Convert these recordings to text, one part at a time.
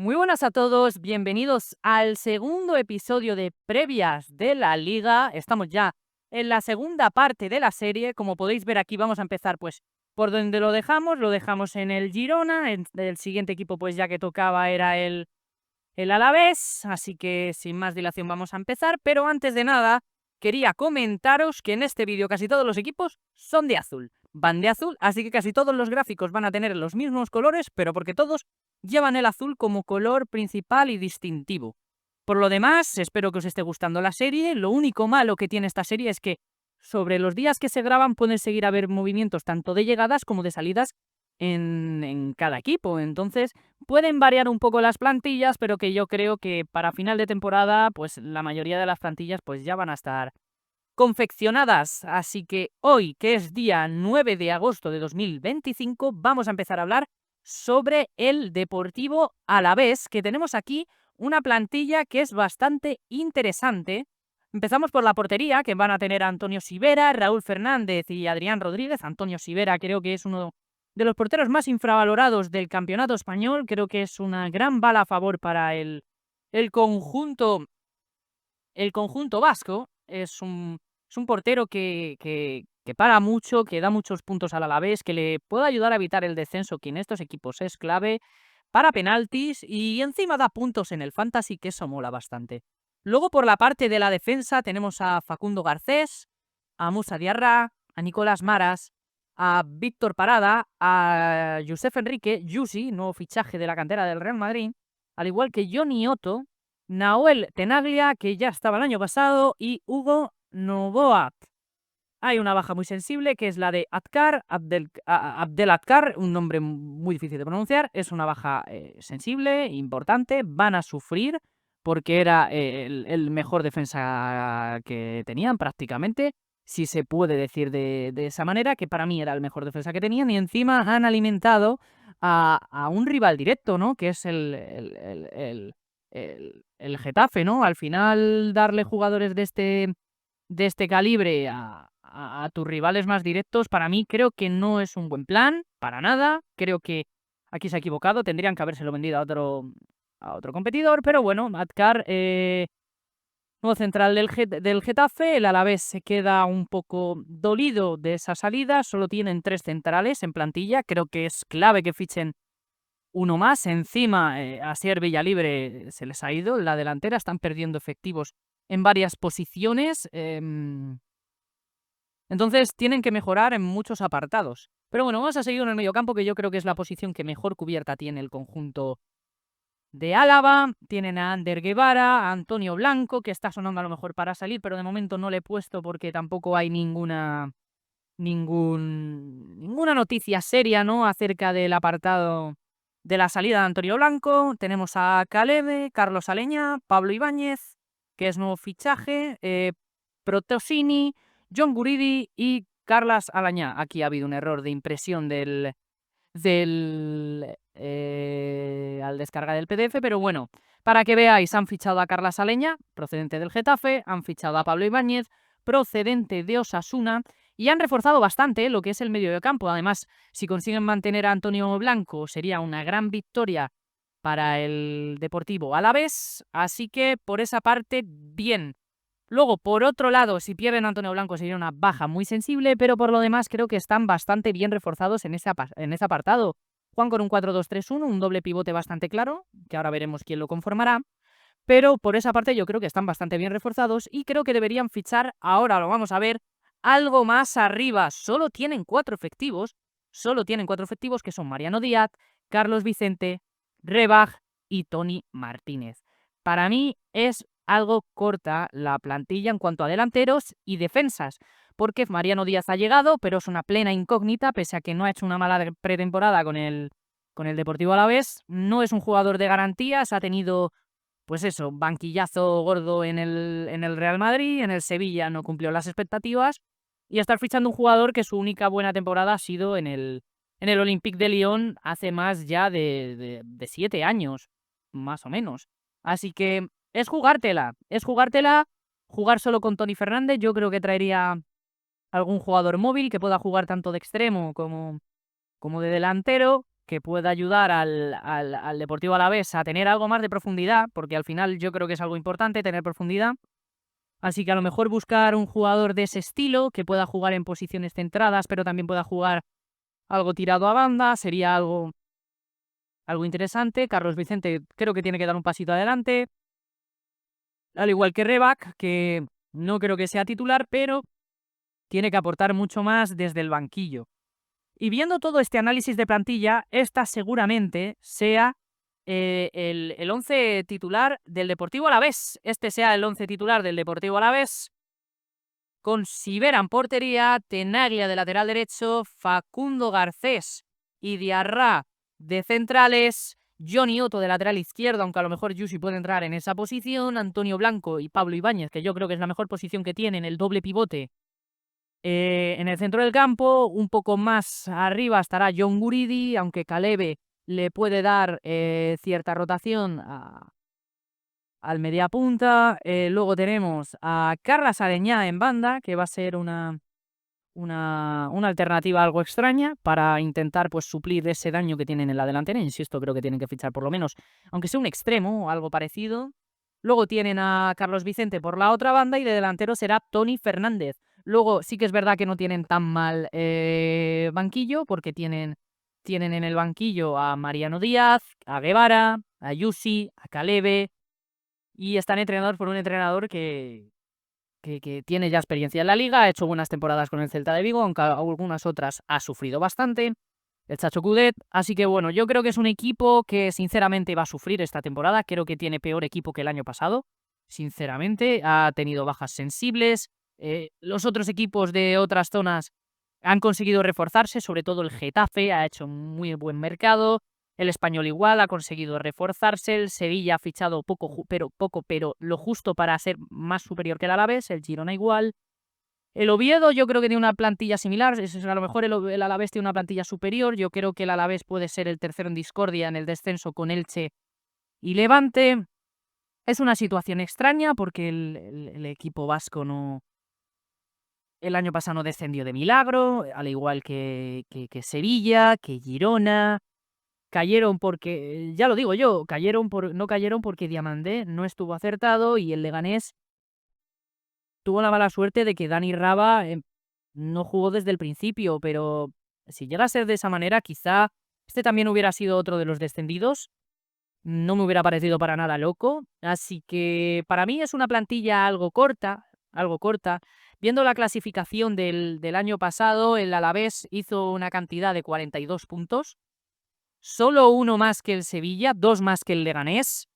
Muy buenas a todos, bienvenidos al segundo episodio de previas de la Liga. Estamos ya en la segunda parte de la serie. Como podéis ver aquí vamos a empezar pues por donde lo dejamos en el Girona. El siguiente equipo pues ya que tocaba era el Alavés, así que sin más dilación vamos a empezar. Pero antes de nada quería comentaros que en este vídeo casi todos los equipos son de azul. Van de azul, así que casi todos los gráficos van a tener los mismos colores, pero porque todos llevan el azul como color principal y distintivo. Por lo demás, espero que os esté gustando la serie. Lo único malo que tiene esta serie es que sobre los días que se graban pueden seguir a haber movimientos tanto de llegadas como de salidas en cada equipo. Entonces pueden variar un poco las plantillas, pero que yo creo que para final de temporada pues la mayoría de las plantillas pues ya van a estar confeccionadas. Así que hoy, que es día 9 de agosto de 2025, vamos a empezar a hablar sobre el Deportivo Alavés, que tenemos aquí una plantilla que es bastante interesante. Empezamos por la portería, que van a tener a Antonio Sivera, Raúl Fernández y Adrián Rodríguez. Antonio Sivera creo que es uno de los porteros más infravalorados del campeonato español. Creo que es una gran bala a favor para el conjunto vasco. Es un portero que para mucho, que da muchos puntos al Alavés, que le puede ayudar a evitar el descenso, que en estos equipos es clave, para penaltis y encima da puntos en el fantasy, que eso mola bastante. Luego por la parte de la defensa tenemos a Facundo Garcés, a Musa Diarra, a Nicolás Maras, a Víctor Parada, a Josep Enrique, Yusi, nuevo fichaje de la cantera del Real Madrid, al igual que Johnny Otto, Nahuel Tenaglia, que ya estaba el año pasado, y Hugo Novoa. Hay una baja muy sensible que es la de Abdelatkar, un nombre muy difícil de pronunciar. Es una baja sensible, importante. Van a sufrir porque era el mejor defensa que tenían prácticamente, si se puede decir de esa manera, que para mí era el mejor defensa que tenían. Y encima han alimentado a un rival directo, ¿no? Que es el Getafe, ¿no? Al final darle jugadores de este calibre a tus rivales más directos, para mí creo que no es un buen plan, para nada. Creo que aquí se ha equivocado, tendrían que habérselo vendido a otro competidor, pero bueno, Atkar, nuevo central del Getafe. El Alavés se queda un poco dolido de esa salida, solo tienen 3 centrales en plantilla. Creo que es clave que fichen uno más. Encima, Asier Villalibre se les ha ido en la delantera, están perdiendo efectivos en varias posiciones. Entonces tienen que mejorar en muchos apartados. Pero bueno, vamos a seguir en el mediocampo, que yo creo que es la posición que mejor cubierta tiene el conjunto de Álava. Tienen a Ander Guevara, a Antonio Blanco, que está sonando a lo mejor para salir, pero de momento no le he puesto porque tampoco hay ninguna noticia seria, ¿no?, acerca del apartado de la salida de Antonio Blanco. Tenemos a Calebe, Carlos Aleña, Pablo Ibáñez, que es nuevo fichaje, Protosini, John Guridi y Carlas Alañá. Aquí ha habido un error de impresión al descargar el PDF, pero bueno, para que veáis, han fichado a Carlas Aleña, procedente del Getafe, han fichado a Pablo Ibáñez, procedente de Osasuna, y han reforzado bastante lo que es el medio de campo. Además, si consiguen mantener a Antonio Blanco, sería una gran victoria para el Deportivo Alavés, así que por esa parte, bien. Luego, por otro lado, si pierden a Antonio Blanco sería una baja muy sensible, pero por lo demás creo que están bastante bien reforzados en ese apartado. Juan con un 4-2-3-1, un doble pivote bastante claro, que ahora veremos quién lo conformará. Pero por esa parte yo creo que están bastante bien reforzados y creo que deberían fichar, ahora lo vamos a ver, algo más arriba. Solo tienen 4 efectivos, que son Mariano Díaz, Carlos Vicente, Rebaj y Tony Martínez. Para mí es algo corta la plantilla en cuanto a delanteros y defensas, porque Mariano Díaz ha llegado, pero es una plena incógnita, pese a que no ha hecho una mala pretemporada con el Deportivo Alavés. No es un jugador de garantías, ha tenido pues eso, banquillazo gordo en el Real Madrid, en el Sevilla no cumplió las expectativas, y estar fichando un jugador que su única buena temporada ha sido en el Olympique de Lyon hace más ya de 7 años, más o menos. Así que es jugártela, jugar solo con Tony Fernández. Yo creo que traería algún jugador móvil que pueda jugar tanto de extremo como de delantero. que pueda ayudar al Deportivo Alavés a tener algo más de profundidad, porque al final yo creo que es algo importante tener profundidad. Así que a lo mejor buscar un jugador de ese estilo, que pueda jugar en posiciones centradas, pero también pueda jugar algo tirado a banda, sería algo interesante. Carlos Vicente creo que tiene que dar un pasito adelante, al igual que Rebac, que no creo que sea titular, pero tiene que aportar mucho más desde el banquillo. Y viendo todo este análisis de plantilla, esta seguramente sea el 11 titular del Deportivo Alavés. Este sea el 11 titular del Deportivo Alavés, con Sivera en portería, Tenaglia de lateral derecho, Facundo Garcés y Diarra de centrales, Johnny Otto de lateral izquierdo, aunque a lo mejor Yusi puede entrar en esa posición, Antonio Blanco y Pablo Ibáñez, que yo creo que es la mejor posición que tienen, el doble pivote. En el centro del campo, un poco más arriba estará John Guridi, aunque Calebe le puede dar cierta rotación al mediapunta. Luego tenemos a Carlas Areñá en banda, que va a ser una alternativa algo extraña para intentar pues suplir ese daño que tienen en la delantera. Insisto, creo que tienen que fichar por lo menos, aunque sea un extremo o algo parecido. Luego tienen a Carlos Vicente por la otra banda y de delantero será Tony Fernández. Luego sí que es verdad que no tienen tan mal banquillo, porque tienen en el banquillo a Mariano Díaz, a Guevara, a Yusi, a Calebe, y están entrenados por un entrenador que tiene ya experiencia en la liga, ha hecho buenas temporadas con el Celta de Vigo, aunque algunas otras ha sufrido bastante, el Chacho Coudet. Así que bueno, yo creo que es un equipo que sinceramente va a sufrir esta temporada. Creo que tiene peor equipo que el año pasado, sinceramente. Ha tenido bajas sensibles. Los otros equipos de otras zonas han conseguido reforzarse, sobre todo el Getafe ha hecho un muy buen mercado. El Español igual ha conseguido reforzarse, el Sevilla ha fichado poco, pero lo justo para ser más superior que el Alavés, el Girona igual. El Oviedo yo creo que tiene una plantilla similar, a lo mejor el Alavés tiene una plantilla superior, yo creo que el Alavés puede ser el tercero en discordia en el descenso con Elche y Levante. Es una situación extraña porque el equipo vasco el año pasado no descendió de milagro, al igual que Sevilla, que Girona. Cayeron porque, ya lo digo yo, no cayeron porque Diamandé no estuvo acertado y el Leganés tuvo la mala suerte de que Dani Raba no jugó desde el principio, pero si llega a ser de esa manera, quizá este también hubiera sido otro de los descendidos. No me hubiera parecido para nada loco. Así que para mí es una plantilla algo corta, algo corta. Viendo la clasificación del año pasado, el Alavés hizo una cantidad de 42 puntos. Solo uno más que el Sevilla, dos más que el Leganés.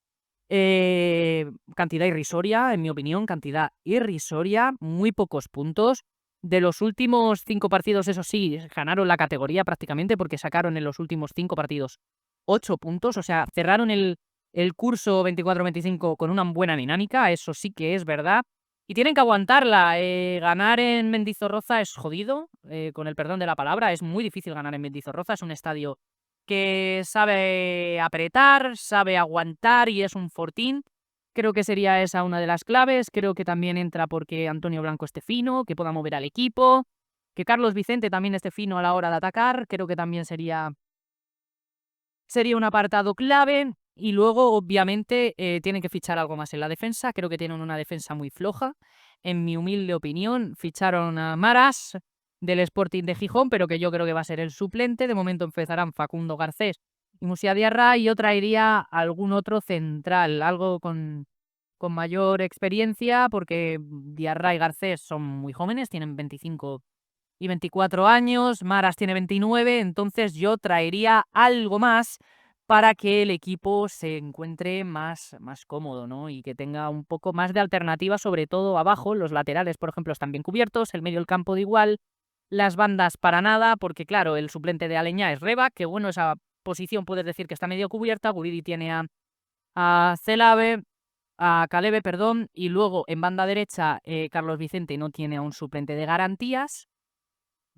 Cantidad irrisoria, en mi opinión, cantidad irrisoria, muy pocos puntos. De los últimos 5 partidos, eso sí, ganaron la categoría prácticamente porque sacaron en los últimos 5 partidos 8 puntos. O sea, cerraron el curso 24-25 con una buena dinámica, eso sí que es verdad. Y tienen que aguantarla. Ganar en Mendizorroza es jodido, con el perdón de la palabra. Es muy difícil ganar en Mendizorroza, es un estadio que sabe apretar, sabe aguantar y es un fortín. Creo que sería esa una de las claves. Creo que también entra porque Antonio Blanco esté fino, que pueda mover al equipo, que Carlos Vicente también esté fino a la hora de atacar. Creo que también sería un apartado clave. Y luego, obviamente, tienen que fichar algo más en la defensa. Creo que tienen una defensa muy floja. En mi humilde opinión, ficharon a Maras del Sporting de Gijón, pero que yo creo que va a ser el suplente. De momento empezarán Facundo Garcés y Musia Diarra, y yo traería algún otro central, algo con mayor experiencia, porque Diarra y Garcés son muy jóvenes, tienen 25 y 24 años, Maras tiene 29, entonces yo traería algo más para que el equipo se encuentre más cómodo, ¿no? Y que tenga un poco más de alternativa, sobre todo abajo. Los laterales, por ejemplo, están bien cubiertos, el medio del campo de igual, las bandas para nada, porque claro, el suplente de Aleñá es Reba, que bueno, esa posición puedes decir que está medio cubierta. Guridi tiene a Celave, a Calebe, perdón, y luego en banda derecha Carlos Vicente no tiene a un suplente de garantías,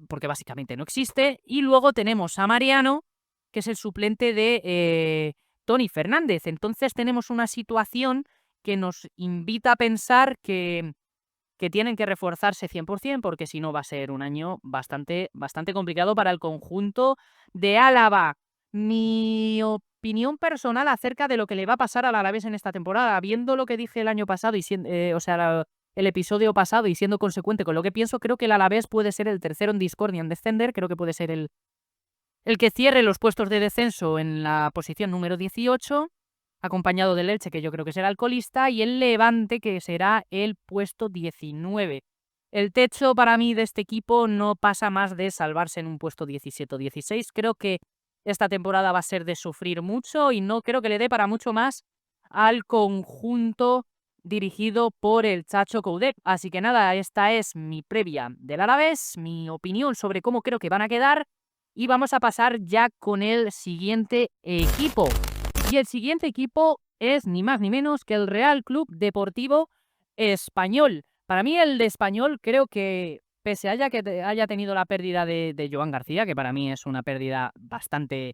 porque básicamente no existe. Y luego tenemos a Mariano, que es el suplente de Tony Fernández. Entonces tenemos una situación que nos invita a pensar que tienen que reforzarse 100%, porque si no va a ser un año bastante complicado para el conjunto de Álava. Mi opinión personal acerca de lo que le va a pasar al Alavés en esta temporada, viendo lo que dije el año pasado y el episodio pasado y siendo consecuente con lo que pienso, creo que el Alavés puede ser el tercero en discordia en descender, creo que puede ser el que cierre los puestos de descenso en la posición número 18, acompañado del Elche, que yo creo que será el colista, y el Levante, que será el puesto 19. El techo para mí de este equipo no pasa más de salvarse en un puesto 17 o 16. Creo que esta temporada va a ser de sufrir mucho y no creo que le dé para mucho más al conjunto dirigido por el Chacho Coudet. Así que nada, esta es mi previa del Alavés, mi opinión sobre cómo creo que van a quedar. Y vamos a pasar ya con el siguiente equipo. Y el siguiente equipo es ni más ni menos que el Real Club Deportivo Español. Para mí el de Español creo que, pese a que haya tenido la pérdida de Joan García, que para mí es una pérdida bastante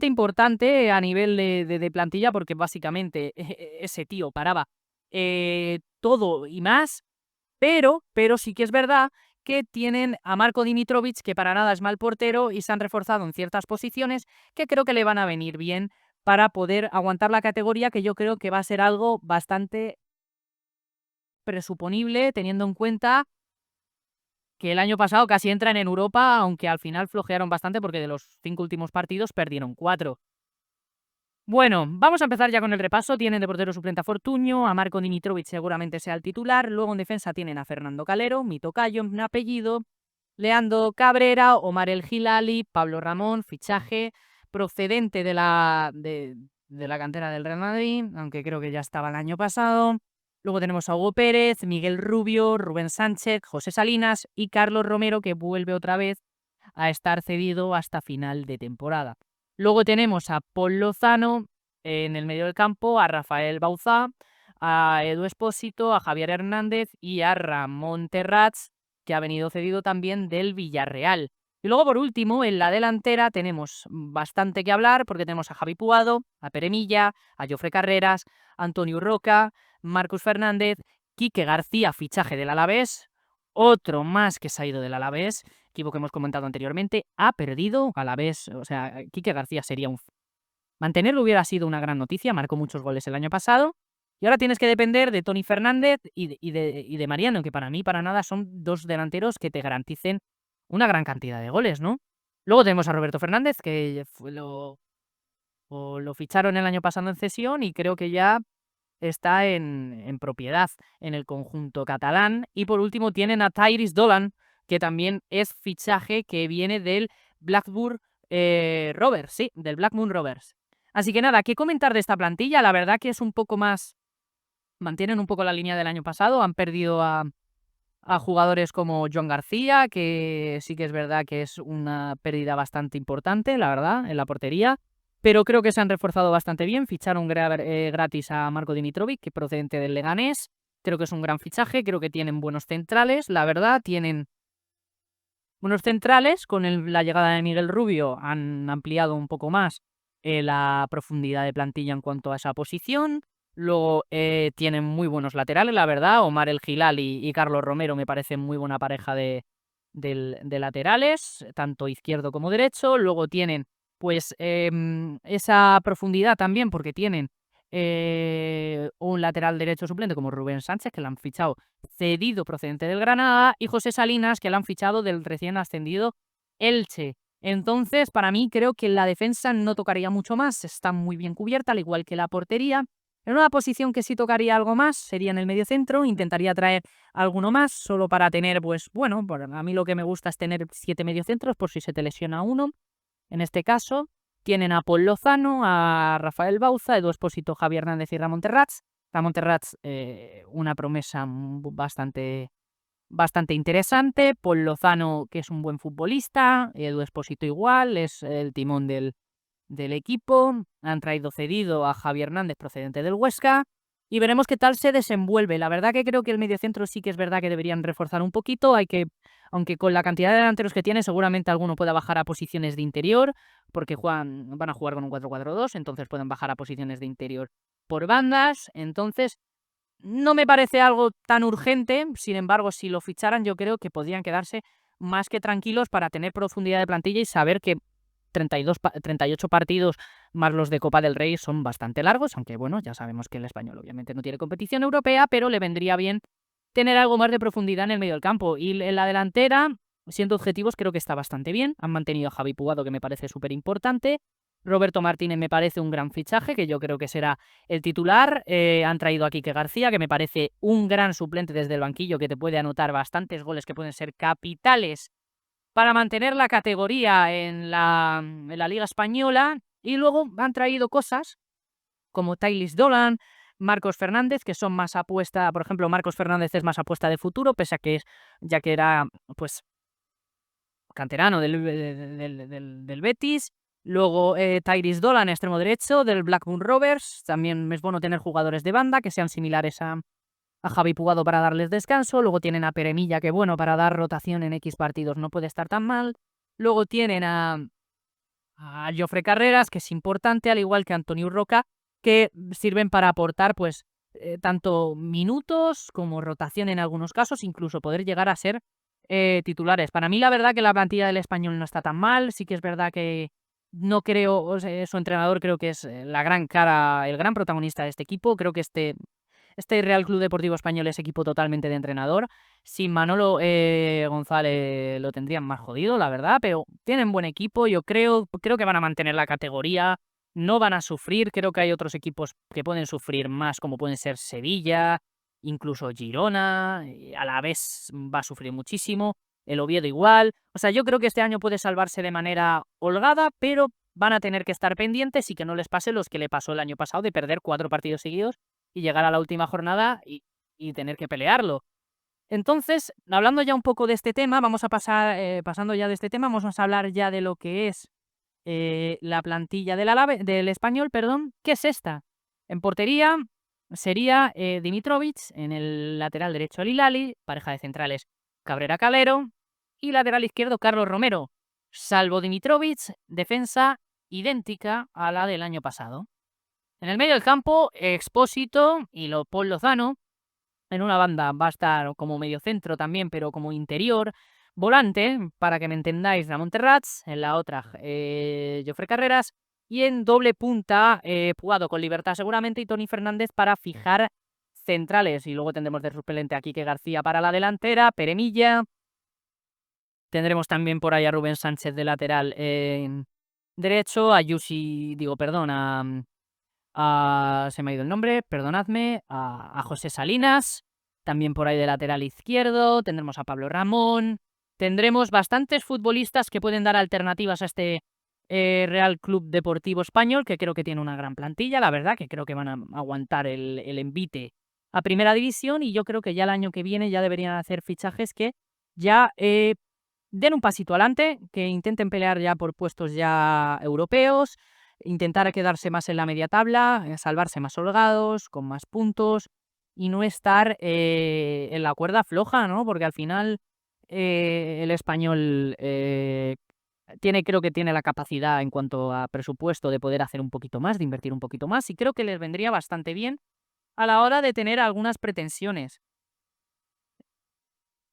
importante a nivel de plantilla, porque básicamente ese tío paraba todo y más, pero sí que es verdad que tienen a Marko Dimitrovic, que para nada es mal portero, y se han reforzado en ciertas posiciones que creo que le van a venir bien para poder aguantar la categoría, que yo creo que va a ser algo bastante presuponible, teniendo en cuenta que el año pasado casi entran en Europa, aunque al final flojearon bastante porque de los 5 últimos partidos perdieron 4. Bueno, vamos a empezar ya con el repaso. Tienen de portero suplente a Fortuño, a Marko Dimitrovic seguramente sea el titular. Luego en defensa tienen a Fernando Calero, mi tocayo, mi apellido, Leandro Cabrera, Omar El Hilali, Pablo Ramón, fichaje procedente de la cantera del Real Madrid, aunque creo que ya estaba el año pasado. Luego tenemos a Hugo Pérez, Miguel Rubio, Rubén Sánchez, José Salinas y Carlos Romero, que vuelve otra vez a estar cedido hasta final de temporada. Luego tenemos a Paul Lozano en el medio del campo, a Rafael Bauzá, a Edu Espósito, a Javier Hernández y a Ramón Terrats, que ha venido cedido también del Villarreal. Y luego, por último, en la delantera tenemos bastante que hablar porque tenemos a Javi Puado, a Pere Milla, a Jofre Carreras, a Antonio Roca, Marcus Fernández, Quique García, fichaje del Alavés, otro más que se ha ido del Alavés, equipo que hemos comentado anteriormente, ha perdido Alavés. O sea, Quique García sería mantenerlo hubiera sido una gran noticia, marcó muchos goles el año pasado, y ahora tienes que depender de Toni Fernández y de Mariano, que para mí para nada son dos delanteros que te garanticen una gran cantidad de goles, ¿no? Luego tenemos a Roberto Fernández, que lo ficharon el año pasado en cesión y creo que ya está en propiedad en el conjunto catalán. Y por último tienen a Tyrese Dolan, que también es fichaje que viene del Blackburn Rovers, sí, del Blackburn Rovers. Así que nada, ¿qué comentar de esta plantilla? La verdad que es un poco más... Mantienen un poco la línea del año pasado, han perdido a jugadores como Joan García, que sí que es verdad que es una pérdida bastante importante, la verdad, en la portería. Pero creo que se han reforzado bastante bien. Ficharon gratis a Marko Dimitrovic, que procedente del Leganés. Creo que es un gran fichaje. Creo que tienen buenos centrales. La verdad, tienen buenos centrales. Con la llegada de Miguel Rubio han ampliado un poco más la profundidad de plantilla en cuanto a esa posición. Luego tienen muy buenos laterales, la verdad. Omar El Hilali y Carlos Romero me parecen muy buena pareja de laterales, tanto izquierdo como derecho. Luego tienen pues esa profundidad también porque tienen un lateral derecho suplente como Rubén Sánchez, que lo han fichado cedido procedente del Granada, y José Salinas, que lo han fichado del recién ascendido Elche. Entonces, para mí, creo que la defensa no tocaría mucho más, está muy bien cubierta, al igual que la portería. En una posición que sí tocaría algo más sería en el mediocentro, intentaría traer alguno más, solo para tener, pues bueno, a mí lo que me gusta es tener 7 mediocentros por si se te lesiona uno. En este caso, tienen a Paul Lozano, a Rafael Bauzá, Edu Espósito, Javier Hernández y Ramón Terrats. Ramón Terrats, una promesa bastante interesante. Paul Lozano, que es un buen futbolista. Edu Espósito igual, es el timón del equipo. Han traído cedido a Javier Hernández procedente del Huesca y veremos qué tal se desenvuelve. La verdad que creo que el mediocentro sí que es verdad que deberían reforzar un poquito. Aunque con la cantidad de delanteros que tiene, seguramente alguno pueda bajar a posiciones de interior, porque van a jugar con un 4-4-2, entonces pueden bajar a posiciones de interior por bandas. Entonces, no me parece algo tan urgente. Sin embargo, si lo ficharan, yo creo que podrían quedarse más que tranquilos para tener profundidad de plantilla y saber que 38 partidos más los de Copa del Rey son bastante largos, aunque bueno, ya sabemos que el Español obviamente no tiene competición europea, pero le vendría bien tener algo más de profundidad en el medio del campo. Y en la delantera, siendo objetivos, creo que está bastante bien. Han mantenido a Javi Puado, que me parece súper importante. Roberto Martínez me parece un gran fichaje, que yo creo que será el titular. Han traído a Quique García, que me parece un gran suplente desde el banquillo, que te puede anotar bastantes goles que pueden ser capitales para mantener la categoría en la Liga Española. Y luego han traído cosas como Tylis Dolan, Marcos Fernández, que son más apuesta. Por ejemplo, Marcos Fernández es más apuesta de futuro, pese a que ya que era pues canterano del Betis. Luego Tyris Dolan, extremo derecho, del Blackburn Rovers. También es bueno tener jugadores de banda que sean similares a Javi Puado para darles descanso. Luego tienen a Peremilla, que bueno, para dar rotación en X partidos no puede estar tan mal. Luego tienen a Jofre Carreras, que es importante, al igual que Antonio Roca, que sirven para aportar pues tanto minutos como rotación en algunos casos, incluso poder llegar a ser titulares. Para mí la verdad que la plantilla del Español no está tan mal. Sí que es verdad que no creo, o sea, su entrenador creo que es la gran cara, el gran protagonista de este equipo. Creo que este Real Club Deportivo Español es equipo totalmente de entrenador. Sin Manolo González lo tendrían más jodido, la verdad, pero tienen buen equipo. Yo creo que van a mantener la categoría, no van a sufrir. Creo que hay otros equipos que pueden sufrir más, como pueden ser Sevilla, incluso Girona. A la vez va a sufrir muchísimo. El Oviedo igual. O sea, yo creo que este año puede salvarse de manera holgada, pero van a tener que estar pendientes y que no les pase los que le pasó el año pasado de perder 4 partidos seguidos y llegar a la última jornada y tener que pelearlo. Entonces, hablando ya un poco de este tema, vamos a pasar, pasando ya de este tema, vamos a hablar ya de lo que es la plantilla del Español, perdón. ¿Qué es esta? En portería sería Dimitrovic, en el lateral derecho el Hilali, pareja de centrales Cabrera Calero y lateral izquierdo Carlos Romero. Salvo Dimitrovic, defensa idéntica a la del año pasado. En el medio del campo, Expósito y Paul Lozano. En una banda va a estar como mediocentro también, pero como interior. Volante, para que me entendáis, Ramón Terrats. En la otra, Jofre Carreras. Y en doble punta, Puado con Libertad seguramente y Toni Fernández para fijar centrales. Y luego tendremos de suplente a Quique García para la delantera, Peremilla. Tendremos también por ahí a Rubén Sánchez de lateral derecho, a Yusi, digo, perdón, se me ha ido el nombre, perdonadme, a José Salinas, también por ahí de lateral izquierdo. Tendremos a Pablo Ramón. Tendremos bastantes futbolistas que pueden dar alternativas a este Real Club Deportivo Español, que creo que tiene una gran plantilla, la verdad, que creo que van a aguantar el envite a Primera División, y yo creo que ya el año que viene ya deberían hacer fichajes que ya den un pasito adelante, que intenten pelear ya por puestos ya europeos, intentar quedarse más en la media tabla, salvarse más holgados, con más puntos, y no estar en la cuerda floja, ¿no? Porque al final el Español creo que tiene la capacidad en cuanto a presupuesto de poder hacer un poquito más, de invertir un poquito más, y creo que les vendría bastante bien a la hora de tener algunas pretensiones.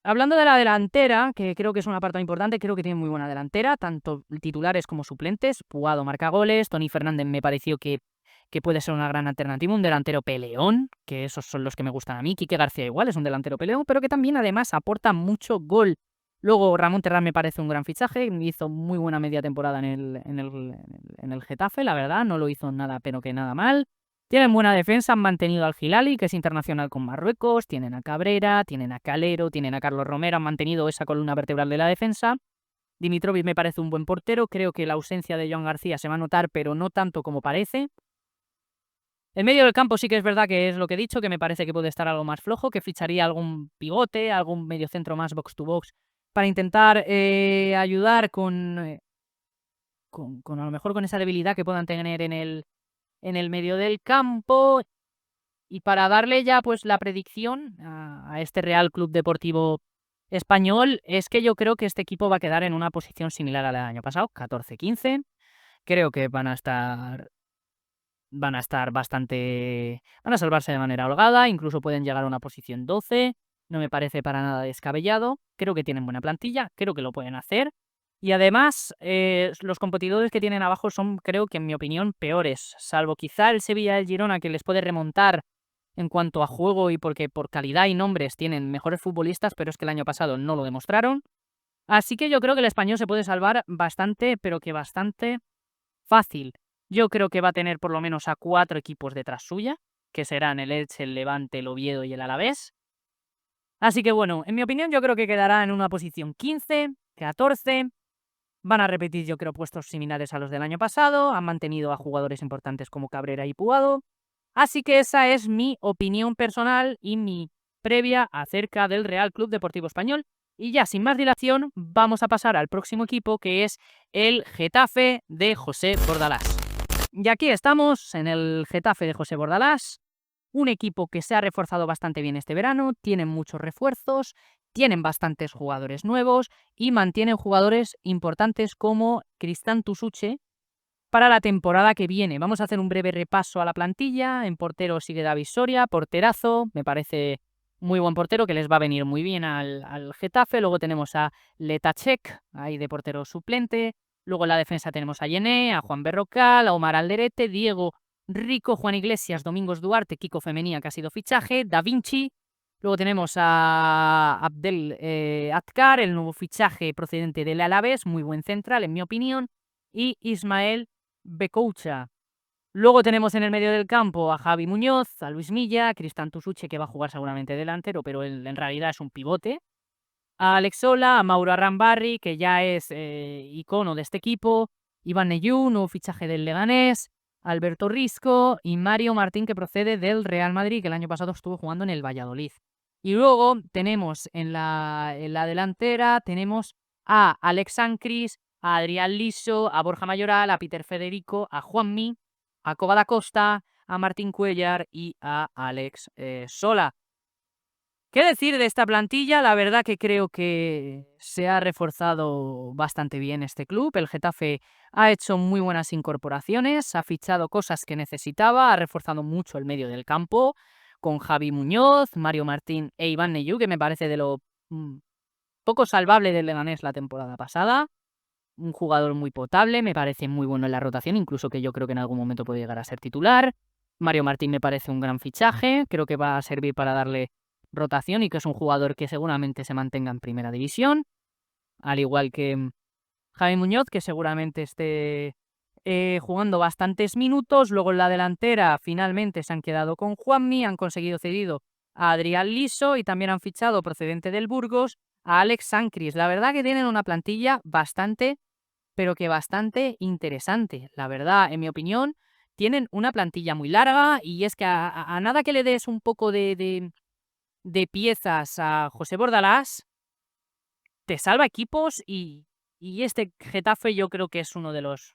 Hablando de la delantera, que creo que es una parte importante, creo que tiene muy buena delantera, tanto titulares como suplentes. Puado marca goles, Toni Fernández me pareció que puede ser una gran alternativa, un delantero peleón, que esos son los que me gustan a mí. Quique García igual es un delantero peleón, pero que también además aporta mucho gol. Luego Ramón Terrás me parece un gran fichaje, hizo muy buena media temporada en el Getafe, la verdad, no lo hizo nada, pero que nada mal. Tienen buena defensa, han mantenido al Hilali, que es internacional con Marruecos, tienen a Cabrera, tienen a Calero, tienen a Carlos Romero, han mantenido esa columna vertebral de la defensa. Dimitrovic me parece un buen portero, creo que la ausencia de Joan García se va a notar, pero no tanto como parece. En medio del campo sí que es verdad que es lo que he dicho, que me parece que puede estar algo más flojo, que ficharía algún pivote, algún mediocentro más box to box, para intentar ayudar con a lo mejor con esa debilidad que puedan tener en el medio del campo. Y para darle ya pues la predicción a este Real Club Deportivo Español, es que yo creo que este equipo va a quedar en una posición similar a la del año pasado, 14-15. Creo que van a estar bastante... Van a salvarse de manera holgada, incluso pueden llegar a una posición 12. No me parece para nada descabellado. Creo que tienen buena plantilla, creo que lo pueden hacer. Y además, los competidores que tienen abajo son, creo que en mi opinión, peores, salvo quizá el Sevilla y el Girona, que les puede remontar en cuanto a juego y porque por calidad y nombres tienen mejores futbolistas, pero es que el año pasado no lo demostraron. Así que yo creo que el Español se puede salvar bastante, pero que bastante fácil. Yo creo que va a tener por lo menos a 4 equipos detrás suya, que serán el Elche, el Levante, el Oviedo y el Alavés. Así que bueno, en mi opinión yo creo que quedará en una posición 15, 14. Van a repetir, yo creo, puestos similares a los del año pasado. Han mantenido a jugadores importantes como Cabrera y Puado. Así que esa es mi opinión personal y mi previa acerca del Real Club Deportivo Español. Y ya sin más dilación, vamos a pasar al próximo equipo, que es el Getafe de José Bordalás. Y aquí estamos en el Getafe de José Bordalás, un equipo que se ha reforzado bastante bien este verano, tienen muchos refuerzos, tienen bastantes jugadores nuevos y mantienen jugadores importantes como Cristán Tusuche para la temporada que viene. Vamos a hacer un breve repaso a la plantilla. En portero sigue David Soria, porterazo, me parece muy buen portero que les va a venir muy bien al Getafe. Luego tenemos a Letachek, ahí de portero suplente. Luego en la defensa tenemos a Yené, a Juan Berrocal, a Omar Alderete, Diego Rico, Juan Iglesias, Domingos Duarte, Kiko Femenía, que ha sido fichaje, Da Vinci. Luego tenemos a Abdel Atkar, el nuevo fichaje procedente del Alavés, muy buen central, en mi opinión. Y Ismael Becoucha. Luego tenemos en el medio del campo a Javi Muñoz, a Luis Milla, a Cristán Tusuche, que va a jugar seguramente delantero, pero él en realidad es un pivote. A Alex Sola, a Mauro Arrambarri, que ya es icono de este equipo. Iván Neyú, nuevo fichaje del Leganés. Alberto Risco y Mario Martín, que procede del Real Madrid, que el año pasado estuvo jugando en el Valladolid. Y luego tenemos en la delantera, tenemos a Alex Sancris, a Adrián Liso, a Borja Mayoral, a Peter Federico, a Juanmi, a Coba da Costa, a Martín Cuellar y a Alex Sola. ¿Qué decir de esta plantilla? La verdad que creo que se ha reforzado bastante bien este club. El Getafe ha hecho muy buenas incorporaciones, ha fichado cosas que necesitaba, ha reforzado mucho el medio del campo con Javi Muñoz, Mario Martín e Iván Neyú, que me parece de lo poco salvable del Leganés la temporada pasada. Un jugador muy potable, me parece muy bueno en la rotación, incluso que yo creo que en algún momento puede llegar a ser titular. Mario Martín me parece un gran fichaje, creo que va a servir para darle rotación y que es un jugador que seguramente se mantenga en primera división, al igual que Javi Muñoz, que seguramente esté jugando bastantes minutos. Luego en la delantera finalmente se han quedado con Juanmi, han conseguido cedido a Adrián Liso y también han fichado procedente del Burgos a Alex Sancris. La verdad que tienen una plantilla bastante, pero que bastante interesante. La verdad, en mi opinión, tienen una plantilla muy larga y es que a nada que le des un poco de piezas a José Bordalás, te salva equipos y este Getafe yo creo que es uno de los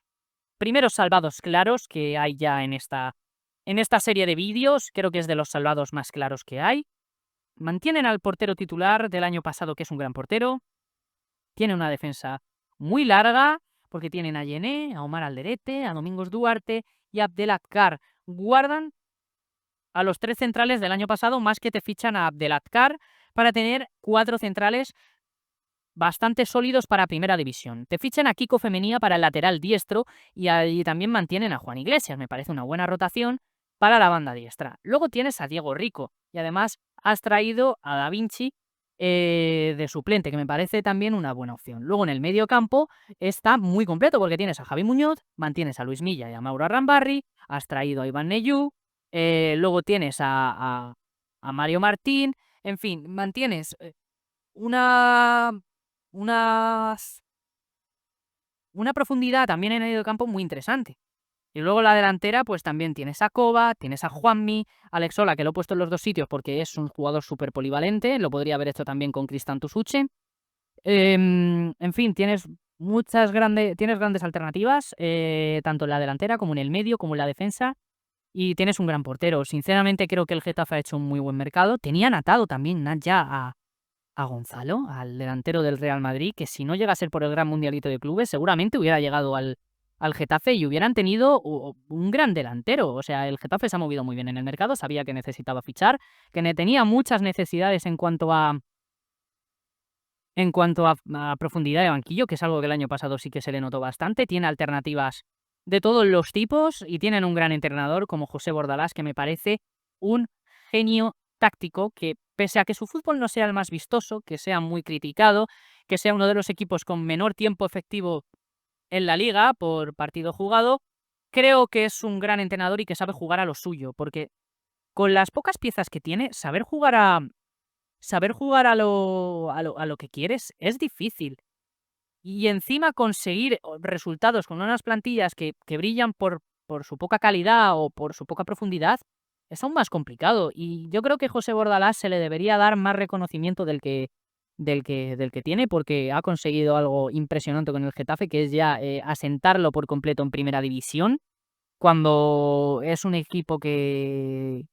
primeros salvados claros que hay ya en esta serie de vídeos. Creo que es de los salvados más claros que hay. Mantienen al portero titular del año pasado, que es un gran portero. Tiene una defensa muy larga, porque tienen a Yené, a Omar Alderete, a Domingos Duarte y a Abdelatkar. Guardan a los 3 centrales del año pasado, más que te fichan a Abdelatkar para tener 4 centrales bastante sólidos para primera división. Te fichan a Kiko Femenía para el lateral diestro y ahí también mantienen a Juan Iglesias. Me parece una buena rotación para la banda diestra. Luego tienes a Diego Rico y además has traído a Da Vinci de suplente, que me parece también una buena opción. Luego en el medio campo está muy completo porque tienes a Javi Muñoz, mantienes a Luis Milla y a Mauro Arrambarri, has traído a Iván Neyú, luego tienes a Mario Martín, en fin, mantienes una unas una profundidad también en el medio campo muy interesante. Y luego la delantera, pues también tienes a Coba, tienes a Juanmi, Alex Sola, que lo he puesto en los 2 sitios porque es un jugador súper polivalente, lo podría haber hecho también con Cristán Tusuche. En fin, tienes grandes alternativas, tanto en la delantera como en el medio, como en la defensa, y tienes un gran portero. Sinceramente creo que el Getafe ha hecho un muy buen mercado. Tenían atado también ya a Gonzalo, al delantero del Real Madrid, que si no llega a ser por el Gran Mundialito de Clubes, seguramente hubiera llegado al Getafe y hubieran tenido un gran delantero. O sea, el Getafe se ha movido muy bien en el mercado, sabía que necesitaba fichar, que tenía muchas necesidades en cuanto a En cuanto a profundidad de banquillo, que es algo que el año pasado sí que se le notó bastante, tiene alternativas de todos los tipos y tienen un gran entrenador como José Bordalás, que me parece un genio táctico que, pese a que su fútbol no sea el más vistoso, que sea muy criticado, que sea uno de los equipos con menor tiempo efectivo en la liga por partido jugado, creo que es un gran entrenador y que sabe jugar a lo suyo, porque con las pocas piezas que tiene, saber jugar a lo que quieres es difícil. Y encima conseguir resultados con unas plantillas que brillan por su poca calidad o por su poca profundidad es aún más complicado. Y yo creo que José Bordalás se le debería dar más reconocimiento del que tiene, porque ha conseguido algo impresionante con el Getafe, que es ya asentarlo por completo en primera división, cuando es un equipo que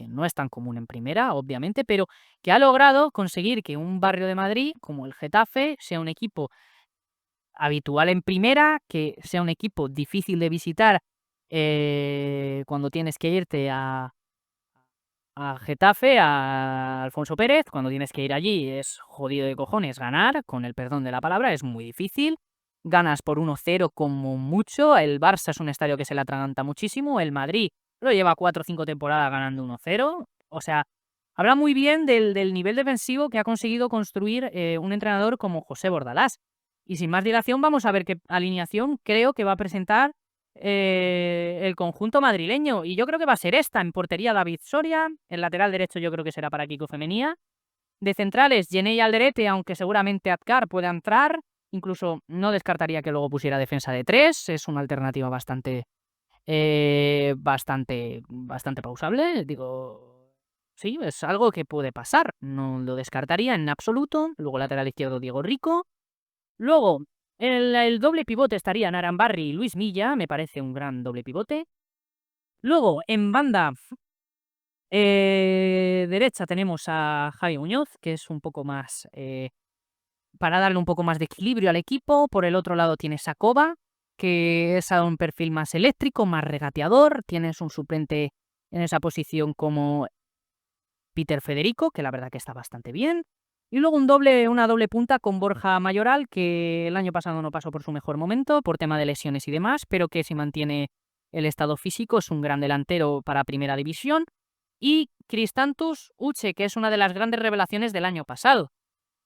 no es tan común en primera, obviamente, pero que ha logrado conseguir que un barrio de Madrid, como el Getafe, sea un equipo habitual en primera, que sea un equipo difícil de visitar cuando tienes que irte a Getafe, a Alfonso Pérez, cuando tienes que ir allí es jodido de cojones ganar, con el perdón de la palabra, es muy difícil. Ganas por 1-0 como mucho. El Barça es un estadio que se le atraganta muchísimo. El Madrid lo lleva 4 o 5 temporadas ganando 1-0. O sea, habla muy bien del nivel defensivo que ha conseguido construir un entrenador como José Bordalás. Y sin más dilación, vamos a ver qué alineación creo que va a presentar el conjunto madrileño. Y yo creo que va a ser esta. En portería, David Soria. El lateral derecho yo creo que será para Kiko Femenía. De centrales, Jenei Alderete, aunque seguramente Azcar pueda entrar. Incluso no descartaría que luego pusiera defensa de 3. Es una alternativa bastante pausable. Digo, sí, es algo que puede pasar. No lo descartaría en absoluto. Luego lateral izquierdo, Diego Rico. Luego, el doble pivote estaría Narambarri y Luis Milla. Me parece un gran doble pivote. Luego, en banda derecha tenemos a Javi Muñoz, que es un poco más para darle un poco más de equilibrio al equipo. Por el otro lado tienes a Koba, que es a un perfil más eléctrico, más regateador. Tienes un suplente en esa posición como Peter Federico, que la verdad que está bastante bien. Y luego una doble punta con Borja Mayoral, que el año pasado no pasó por su mejor momento, por tema de lesiones y demás, pero que si mantiene el estado físico es un gran delantero para primera división. Y Cristantus Uche, que es una de las grandes revelaciones del año pasado.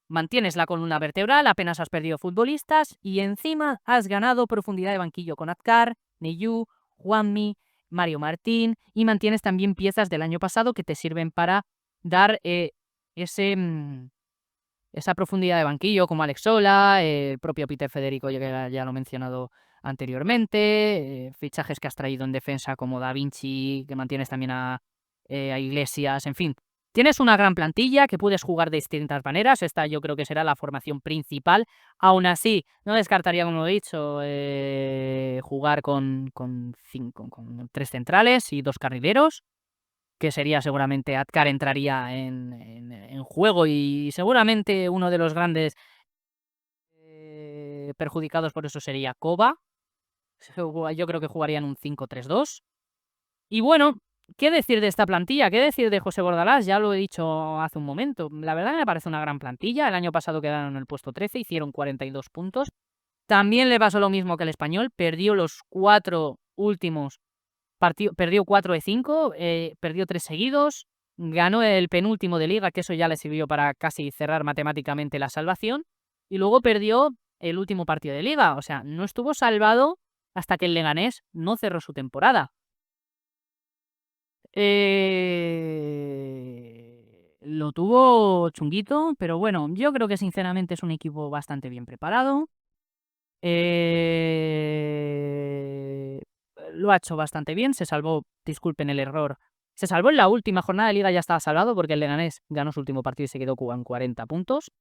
Mantienes la columna vertebral, apenas has perdido futbolistas y encima has ganado profundidad de banquillo con Azcar, Neyu, Juanmi, Mario Martín, y mantienes también piezas del año pasado que te sirven para dar ese, esa profundidad de banquillo, como Alex Sola, el propio Peter Federico, ya lo he mencionado anteriormente, fichajes que has traído en defensa como Da Vinci, que mantienes también a Iglesias, en fin. Tienes una gran plantilla que puedes jugar de distintas maneras. Esta yo creo que será la formación principal. Aún así, no descartaría, como he dicho, jugar con 3 centrales y 2 carrileros, que sería seguramente Azcar entraría en juego y seguramente uno de los grandes perjudicados por eso sería Koba. Yo creo que jugarían un 5-3-2. Y bueno, ¿qué decir de esta plantilla? ¿Qué decir de José Bordalás? Ya lo he dicho hace un momento. La verdad me parece una gran plantilla. El año pasado quedaron en el puesto 13, hicieron 42 puntos. También le pasó lo mismo que el Español. Perdió los 4 últimos partidos, perdió 4 de 5, perdió 3 seguidos. Ganó el penúltimo de liga, que eso ya le sirvió para casi cerrar matemáticamente la salvación. Y luego perdió el último partido de liga. O sea, no estuvo salvado hasta que el Leganés no cerró su temporada. Lo tuvo chunguito, pero bueno, yo creo que sinceramente es un equipo bastante bien preparado. Eh, lo ha hecho bastante bien, se salvó, disculpen el error, se salvó en la última jornada de liga, ya estaba salvado porque el Leganés ganó su último partido y se quedó con 40 puntos.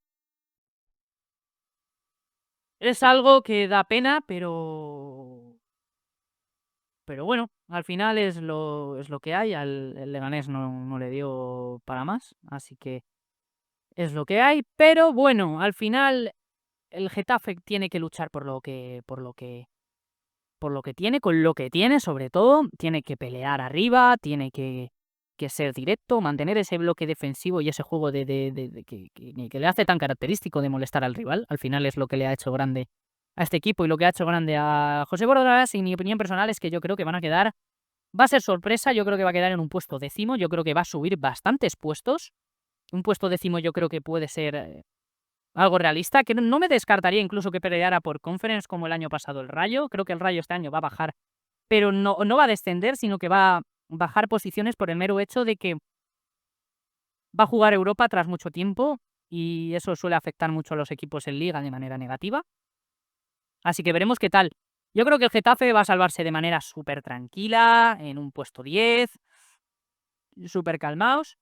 Es algo que da pena, pero bueno, al final es lo que hay. El Leganés no le dio para más, así que es lo que hay. Pero bueno, al final el Getafe tiene que luchar por lo que tiene, con lo que tiene, sobre todo. Tiene que pelear arriba, tiene que que ser directo, mantener ese bloque defensivo y ese juego que le hace tan característico de molestar al rival. Al final es lo que le ha hecho grande a este equipo y lo que ha hecho grande a José Bordalás. Y mi opinión personal es que yo creo que van a quedar, va a ser sorpresa, yo creo que va a quedar en un puesto 10º, yo creo que va a subir bastantes puestos. Un puesto 10º yo creo que puede ser algo realista, que no me descartaría incluso que peleara por Conference como el año pasado el Rayo. Creo que el Rayo este año va a bajar, pero no va a descender, sino que va a bajar posiciones por el mero hecho de que va a jugar Europa tras mucho tiempo y eso suele afectar mucho a los equipos en Liga de manera negativa. Así que veremos qué tal. Yo creo que el Getafe va a salvarse de manera súper tranquila, en un puesto 10, súper calmaos,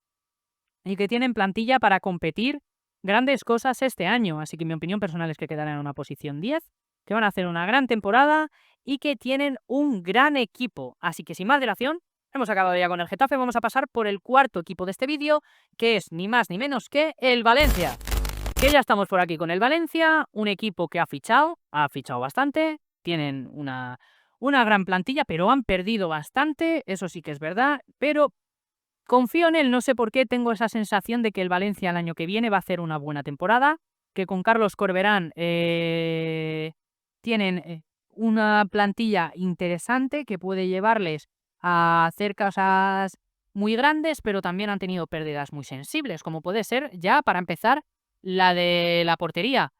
y que tienen plantilla para competir grandes cosas este año. Así que mi opinión personal es que quedarán en una posición 10, que van a hacer una gran temporada y que tienen un gran equipo. Así que sin más dilación, hemos acabado ya con el Getafe. Vamos a pasar por el cuarto equipo de este vídeo, que es ni más ni menos que el Valencia. Que ya estamos por aquí con el Valencia, un equipo que ha fichado bastante, tienen una gran plantilla, pero han perdido bastante, eso sí que es verdad, pero confío en él, no sé por qué, tengo esa sensación de que el Valencia el año que viene va a hacer una buena temporada, que con Carlos Corberán tienen una plantilla interesante que puede llevarles a hacer cosas muy grandes, pero también han tenido pérdidas muy sensibles, como puede ser, ya para empezar, la de la portería.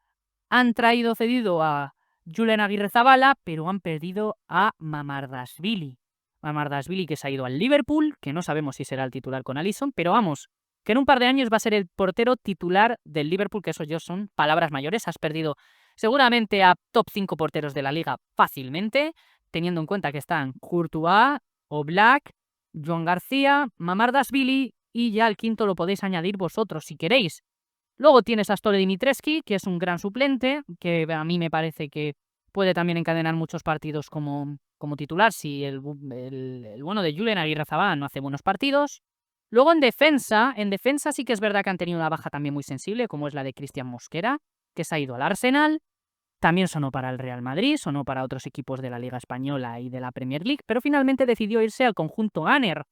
Han traído cedido a Julen Aguirrezabala, pero han perdido a Mamardashvili. Mamardashvili, que se ha ido al Liverpool, que no sabemos si será el titular con Alisson, pero vamos, que en un par de años va a ser el portero titular del Liverpool, que eso ya son palabras mayores. Has perdido seguramente a top 5 porteros de la liga fácilmente, teniendo en cuenta que están Courtois, Oblak, Joan García, Mamardashvili, y ya el quinto lo podéis añadir vosotros si queréis. Luego tienes a Stole Dimitrescu, que es un gran suplente, que a mí me parece que puede también encadenar muchos partidos como titular si el bueno de Julen Aguirrezabala no hace buenos partidos. Luego en defensa sí que es verdad que han tenido una baja también muy sensible, como es la de Cristian Mosquera, que se ha ido al Arsenal. También sonó para el Real Madrid, sonó para otros equipos de la Liga Española y de la Premier League, pero finalmente decidió irse al conjunto Gunner.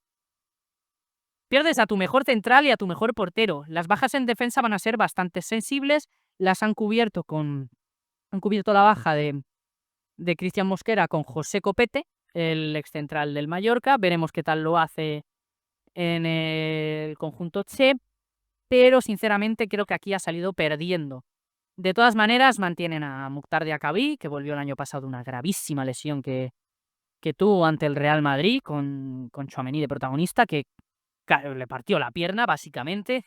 Pierdes a tu mejor central y a tu mejor portero. Las bajas en defensa van a ser bastante sensibles. Las han cubierto la baja de Cristian Mosquera con José Copete, el excentral del Mallorca. Veremos qué tal lo hace en el conjunto Che, pero sinceramente creo que aquí ha salido perdiendo. De todas maneras, mantienen a Mukhtar Diakhaby, que volvió el año pasado de una gravísima lesión que tuvo ante el Real Madrid con Tchouaméni de protagonista, que le partió la pierna, básicamente.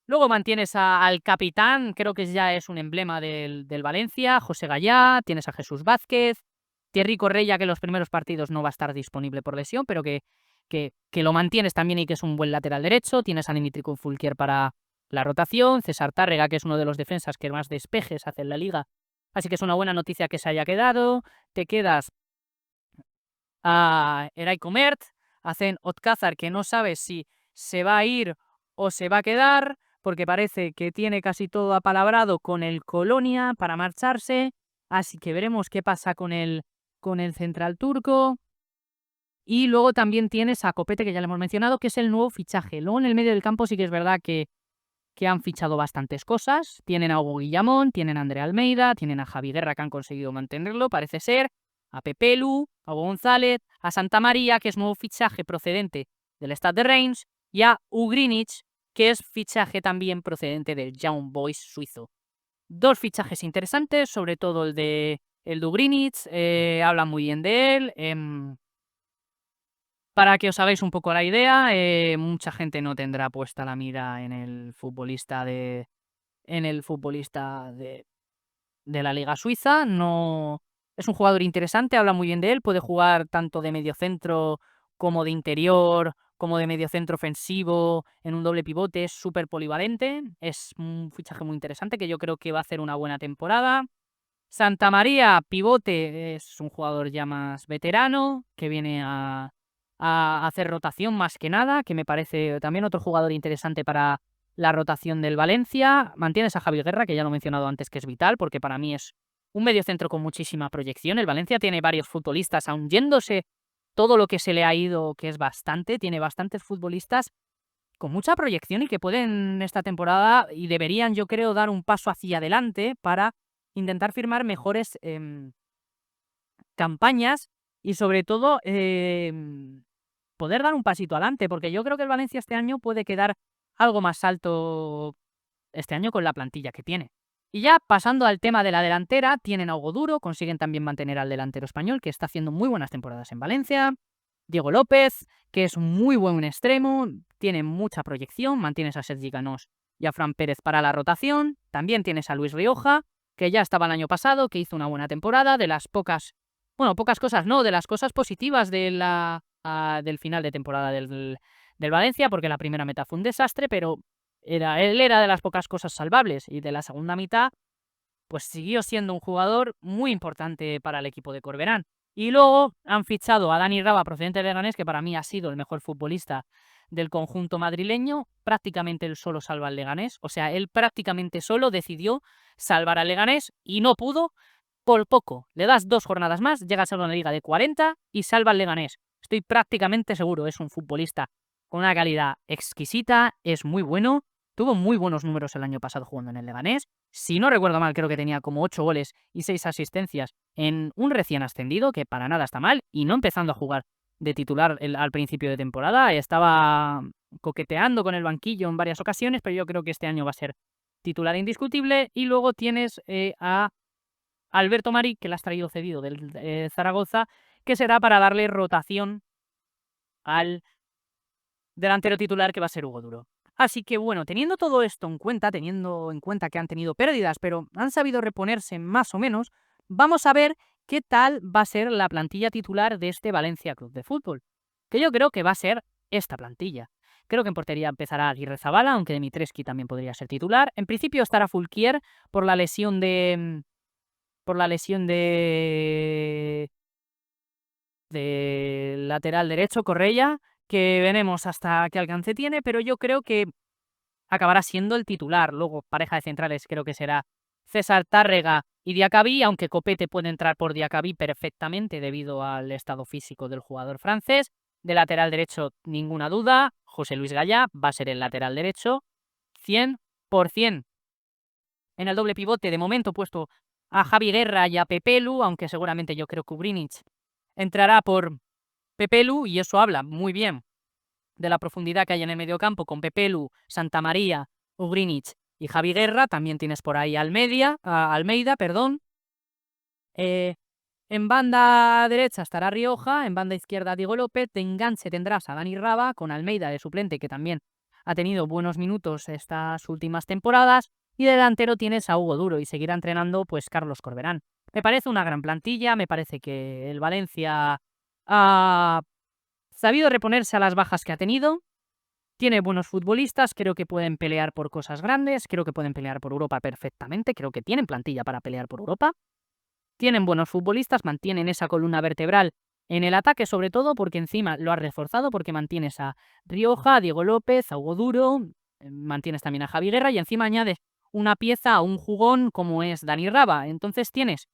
Luego mantienes al capitán, creo que ya es un emblema del Valencia, José Gallá, tienes a Jesús Vázquez, Thierry Correia, que en los primeros partidos no va a estar disponible por lesión, pero que lo mantienes también y que es un buen lateral derecho. Tienes a Dimitri Fulquier para la rotación, César Tárrega, que es uno de los defensas que más despejes hace en la liga, así que es una buena noticia que se haya quedado. Te quedas a Eray Comert, hacen Otkazar, que no sabes si se va a ir o se va a quedar, porque parece que tiene casi todo apalabrado con el Colonia para marcharse, así que veremos qué pasa con el central turco. Y luego también tienes a Copete, que ya le hemos mencionado, que es el nuevo fichaje. Luego en el medio del campo sí que es verdad que han fichado bastantes cosas. Tienen a Hugo Guillamón, tienen a André Almeida, tienen a Javi Guerra, que han conseguido mantenerlo, parece ser, a Pepelu, a Hugo González, a Santa María, que es nuevo fichaje procedente del Stade de Reims, y a Ugrinic, que es fichaje también procedente del Young Boys suizo. Dos fichajes interesantes, sobre todo el de Ugrinic, hablan muy bien de él. Para que os hagáis un poco la idea, mucha gente no tendrá puesta la mira en el futbolista de la Liga Suiza. No es un jugador interesante, habla muy bien de él, puede jugar tanto de mediocentro como de interior, como de mediocentro ofensivo, en un doble pivote, es súper polivalente, es un fichaje muy interesante que yo creo que va a hacer una buena temporada. Santa María, pivote, es un jugador ya más veterano, que viene a hacer rotación más que nada, que me parece también otro jugador interesante para la rotación del Valencia. Mantienes a Javi Guerra, que ya lo he mencionado antes, que es vital, porque para mí es un mediocentro con muchísima proyección. El Valencia tiene varios futbolistas, aun yéndose todo lo que se le ha ido, que es bastante, tiene bastantes futbolistas con mucha proyección y que pueden esta temporada y deberían, yo creo, dar un paso hacia adelante para intentar firmar mejores campañas y sobre todo poder dar un pasito adelante, porque yo creo que el Valencia este año puede quedar algo más alto este año con la plantilla que tiene. Y ya pasando al tema de la delantera, tienen a Hugo Duro, consiguen también mantener al delantero español, que está haciendo muy buenas temporadas en Valencia. Diego López, que es muy buen extremo, tiene mucha proyección, mantienes a Sergi Canós y a Fran Pérez para la rotación. También tienes a Luis Rioja, que ya estaba el año pasado, que hizo una buena temporada, de las pocas cosas no, de las cosas positivas del final de temporada del Valencia, porque la primera mitad fue un desastre, pero él era de las pocas cosas salvables, y de la segunda mitad pues siguió siendo un jugador muy importante para el equipo de Corberán. Y luego han fichado a Dani Raba, procedente de Leganés, que para mí ha sido el mejor futbolista del conjunto madrileño. Prácticamente él solo salva al Leganés, o sea, él prácticamente solo decidió salvar al Leganés y no pudo. Por poco, le das 2 jornadas más, llegas a una liga de 40 y salva al Leganés. Estoy prácticamente seguro, es un futbolista con una calidad exquisita, es muy bueno, tuvo muy buenos números el año pasado jugando en el Leganés. Si no recuerdo mal, creo que tenía como 8 goles y 6 asistencias en un recién ascendido, que para nada está mal, y no empezando a jugar de titular al principio de temporada. Estaba coqueteando con el banquillo en varias ocasiones, pero yo creo que este año va a ser titular indiscutible. Y luego tienes a Alberto Mari, que le has traído cedido del Zaragoza, que será para darle rotación al delantero titular, que va a ser Hugo Duro. Así que bueno, teniendo todo esto en cuenta, teniendo en cuenta que han tenido pérdidas, pero han sabido reponerse más o menos, vamos a ver qué tal va a ser la plantilla titular de este Valencia Club de Fútbol, que yo creo que va a ser esta plantilla. Creo que en portería empezará Aguirrezabala, aunque Dimitrescu también podría ser titular. En principio estará Fulquier por la lesión de lateral derecho, Correia, que veremos hasta qué alcance tiene, pero yo creo que acabará siendo el titular. Luego, pareja de centrales, creo que será César Tárrega y Diacabí, aunque Copete puede entrar por Diacabí perfectamente debido al estado físico del jugador francés. De lateral derecho, ninguna duda, José Luis Gallá va a ser el lateral derecho, 100%. En el doble pivote, de momento, puesto a Javi Guerra y a Pepelu, aunque seguramente yo creo que Ugrinic entrará por Pepelu, y eso habla muy bien de la profundidad que hay en el mediocampo con Pepelu, Santamaría, Ugrinic y Javi Guerra. También tienes por ahí Almeida, perdón. En banda derecha estará Rioja, en banda izquierda Diego López, de enganche tendrás a Dani Raba, con Almeida de suplente, que también ha tenido buenos minutos estas últimas temporadas, y de delantero tienes a Hugo Duro, y seguirá entrenando pues Carlos Corberán. Me parece una gran plantilla, me parece que el Valencia ha sabido reponerse a las bajas que ha tenido, tiene buenos futbolistas, creo que pueden pelear por cosas grandes, creo que pueden pelear por Europa perfectamente, creo que tienen plantilla para pelear por Europa. Tienen buenos futbolistas, mantienen esa columna vertebral en el ataque, sobre todo porque encima lo has reforzado, porque mantienes a Rioja, a Diego López, a Hugo Duro, mantienes también a Javi Guerra y encima añades una pieza a un jugón como es Dani Raba. Entonces tienes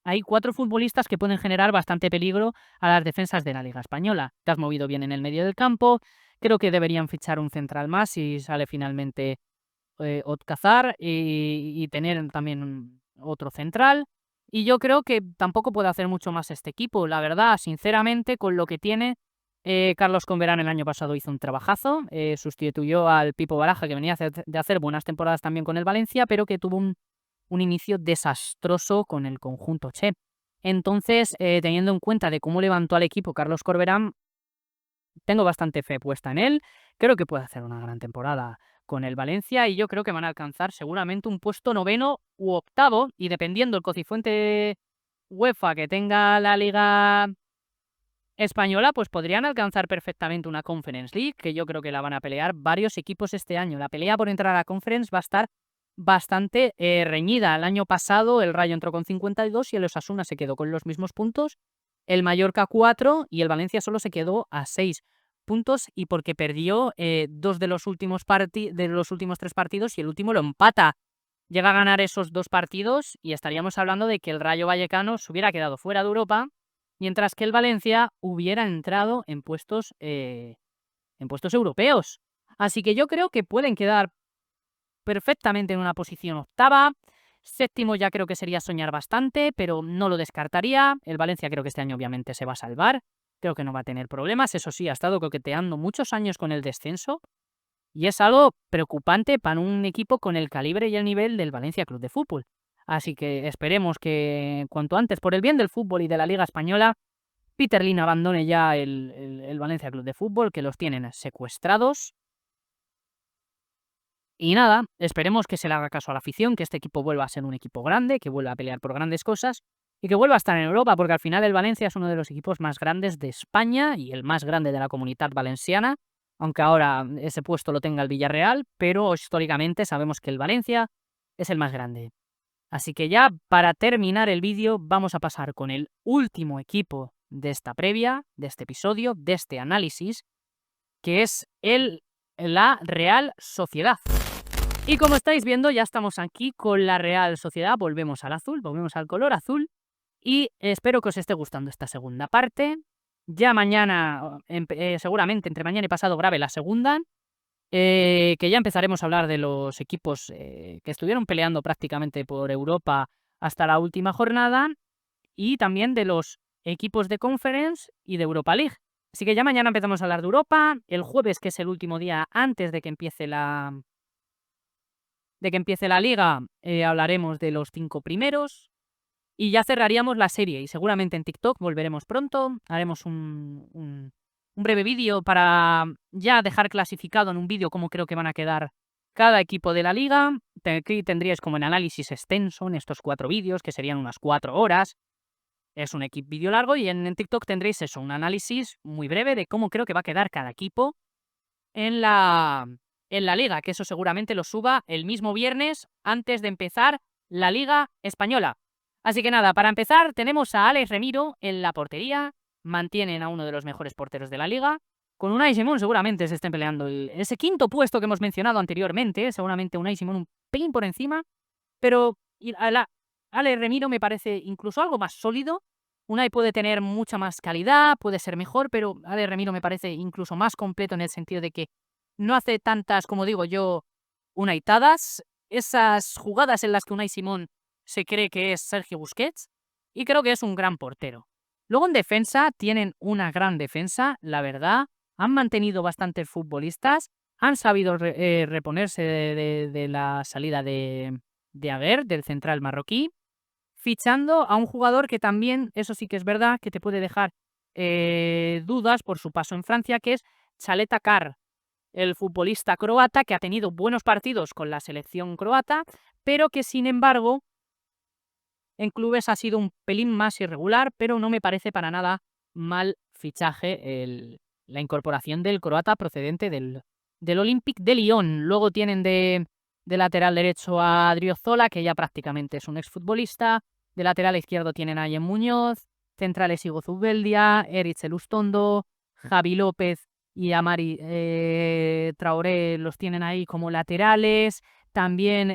ahí 4 futbolistas que pueden generar bastante peligro a las defensas de la Liga Española. Te has movido bien en el medio del campo, creo que deberían fichar un central más si sale finalmente Otcazar, y tener también otro central. Y yo creo que tampoco puede hacer mucho más este equipo, la verdad, sinceramente, con lo que tiene. Carlos Converán el año pasado hizo un trabajazo, sustituyó al Pipo Baraja, que venía de hacer buenas temporadas también con el Valencia, pero que tuvo un inicio desastroso con el conjunto Che. Entonces, teniendo en cuenta de cómo levantó al equipo Carlos Corberán, tengo bastante fe puesta en él. Creo que puede hacer una gran temporada con el Valencia, y yo creo que van a alcanzar seguramente un puesto 9º u 8º, y dependiendo el cocifuente UEFA que tenga la Liga Española, pues podrían alcanzar perfectamente una Conference League, que yo creo que la van a pelear varios equipos este año. La pelea por entrar a la Conference va a estar bastante reñida. El año pasado el Rayo entró con 52 y el Osasuna se quedó con los mismos puntos, el Mallorca 4 y el Valencia solo se quedó a 6 puntos, y porque perdió 2 de los últimos 3 partidos y el último lo empata. Llega a ganar esos 2 partidos y estaríamos hablando de que el Rayo Vallecano se hubiera quedado fuera de Europa mientras que el Valencia hubiera entrado en puestos europeos. Así que yo creo que pueden quedar perfectamente en una posición octava. Séptimo ya creo que sería soñar bastante, pero no lo descartaría. El Valencia creo que este año obviamente se va a salvar. Creo que no va a tener problemas. Eso sí, ha estado coqueteando muchos años con el descenso. Y es algo preocupante para un equipo con el calibre y el nivel del Valencia Club de Fútbol. Así que esperemos que cuanto antes, por el bien del fútbol y de la Liga Española, Peter Lim abandone ya el Valencia Club de Fútbol, que los tienen secuestrados. Y nada, esperemos que se le haga caso a la afición, que este equipo vuelva a ser un equipo grande, que vuelva a pelear por grandes cosas y que vuelva a estar en Europa, porque al final el Valencia es uno de los equipos más grandes de España y el más grande de la Comunidad Valenciana, aunque ahora ese puesto lo tenga el Villarreal, pero históricamente sabemos que el Valencia es el más grande. Así que ya para terminar el vídeo vamos a pasar con el último equipo de esta previa, de este episodio, de este análisis, que es la Real Sociedad. Y como estáis viendo, ya estamos aquí con la Real Sociedad. Volvemos al azul, volvemos al color azul. Y espero que os esté gustando esta segunda parte. Ya mañana, seguramente entre mañana y pasado, grabe la segunda. Que ya empezaremos a hablar de los equipos que estuvieron peleando prácticamente por Europa hasta la última jornada. Y también de los equipos de Conference y de Europa League. Así que ya mañana empezamos a hablar de Europa. El jueves, que es el último día antes de que empiece la liga, hablaremos de los 5 primeros y ya cerraríamos la serie. Y seguramente en TikTok volveremos pronto. Haremos un breve vídeo para ya dejar clasificado en un vídeo cómo creo que van a quedar cada equipo de la liga. Aquí tendríais como un análisis extenso en estos 4 vídeos, que serían unas 4 horas. Es un vídeo largo y en TikTok tendréis eso, un análisis muy breve de cómo creo que va a quedar cada equipo en la liga, que eso seguramente lo suba el mismo viernes antes de empezar la Liga Española. Así que nada, para empezar tenemos a Alex Remiro en la portería, mantienen a uno de los mejores porteros de la liga, con Unai Simón seguramente se estén peleando ese quinto puesto que hemos mencionado anteriormente, seguramente Unai Simón un pelín por encima, pero Alex Remiro me parece incluso algo más sólido. Unai puede tener mucha más calidad, puede ser mejor, pero Alex Remiro me parece incluso más completo en el sentido de que no hace tantas, como digo yo, unaitadas, esas jugadas en las que Unai Simón se cree que es Sergio Busquets, y creo que es un gran portero. Luego en defensa tienen una gran defensa, la verdad, han mantenido bastantes futbolistas, han sabido reponerse de la salida de Aguer, del central marroquí, fichando a un jugador que también, eso sí que es verdad, que te puede dejar dudas por su paso en Francia, que es Chaleta Carr, el futbolista croata que ha tenido buenos partidos con la selección croata, pero que sin embargo en clubes ha sido un pelín más irregular, pero no me parece para nada mal fichaje la incorporación del croata procedente del Olympique de Lyon. Luego tienen de lateral derecho a Adriozola, que ya prácticamente es un exfutbolista. De lateral izquierdo tienen a Yen Muñoz, centrales Igo Zubeldia, Eric Elustondo, Javi López y Amari Traoré los tienen ahí como laterales. También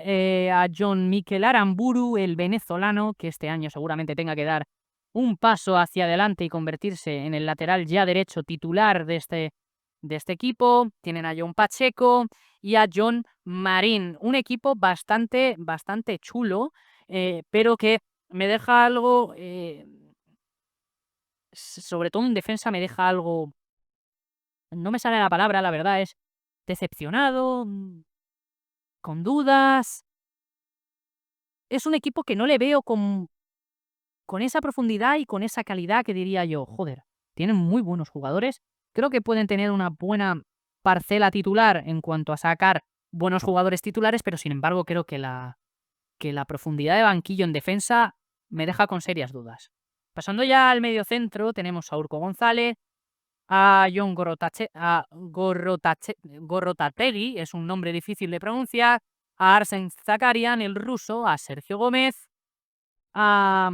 a John Mikel Aramburu, el venezolano, que este año seguramente tenga que dar un paso hacia adelante y convertirse en el lateral ya derecho titular de este equipo. Tienen a John Pacheco y a John Marín. Un equipo bastante chulo, pero que me deja algo, sobre todo en defensa, me deja algo, no me sale la palabra, la verdad, es decepcionado, con dudas. Es un equipo que no le veo con esa profundidad y con esa calidad que diría yo, joder, tienen muy buenos jugadores. Creo que pueden tener una buena parcela titular en cuanto a sacar buenos jugadores titulares, pero sin embargo creo que la profundidad de banquillo en defensa me deja con serias dudas. Pasando ya al medio centro, tenemos a Urco González, a John Gorrotategui, es un nombre difícil de pronunciar, a Arsen Zakarian, el ruso, a Sergio Gómez, a